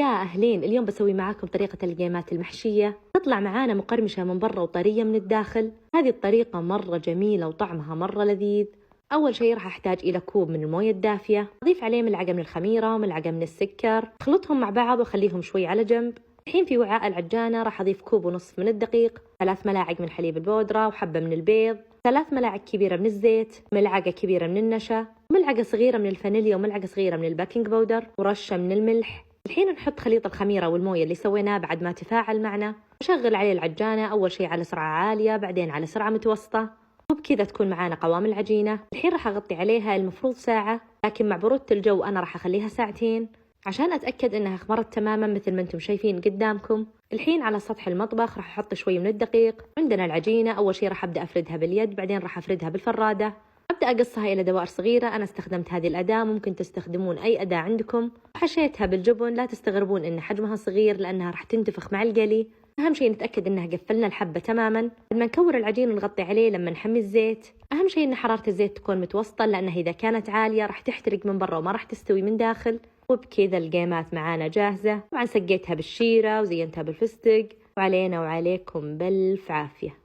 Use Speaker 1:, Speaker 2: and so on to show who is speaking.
Speaker 1: يا أهلين، اليوم بسوي معاكم طريقة الجيمات المحشية، تطلع معانا مقرمشة من برا وطرية من الداخل. هذه الطريقة مرة جميلة وطعمها مرة لذيذ. أول شي راح أحتاج إلى كوب من الموية الدافية، أضيف عليه ملعقة من الخميرة وملعقة من السكر، أخلطهم مع بعض وأخليهم شوي على جنب. الحين في وعاء العجانة راح أضيف كوب ونصف من الدقيق، 3 ملاعق من حليب البودرة وحبة من البيض، 3 ملاعق كبيرة من الزيت، ملعقة كبيرة من النشا، ملعقة صغيرة من الفانيليا وملعقة صغيرة من الباكنج باودر ورشة من الملح. الحين نحط خليط الخميرة والموية اللي سويناه بعد ما تفاعل معنا، نشغل عليه العجانة أول شي على سرعة عالية، بعدين على سرعة متوسطة، وبكذا تكون معانا قوام العجينة. الحين راح أغطي عليها المفروض ساعة، لكن مع برودة الجو أنا راح أخليها ساعتين عشان أتأكد إنها خمرت تماما مثل ما أنتم شايفين قدامكم. الحين على سطح المطبخ راح أحط شوي من الدقيق. عندنا العجينة، أول شي راح أبدأ أفردها باليد، بعدين راح أفردها بالفرادة، أبدأ أقصها إلى دوائر صغيرة. أنا استخدمت هذه الأداة، ممكن تستخدمون أي أداة عندكم. وحشيتها بالجبن، لا تستغربون إن حجمها صغير لأنها راح تنتفخ مع القلي. أهم شيء نتأكد إنها قفلنا الحبة تماما. لما نكور العجين ونغطي عليه لما نحمي الزيت، أهم شيء إن حرارة الزيت تكون متوسطة، لأنها إذا كانت عالية راح تحترق من برا وما راح تستوي من داخل. وبكذا القيمات معانا جاهزة. طبعا سقيتها بالشيرة وزينتها بالفستق، وعلينا وعليكم بألف عافية.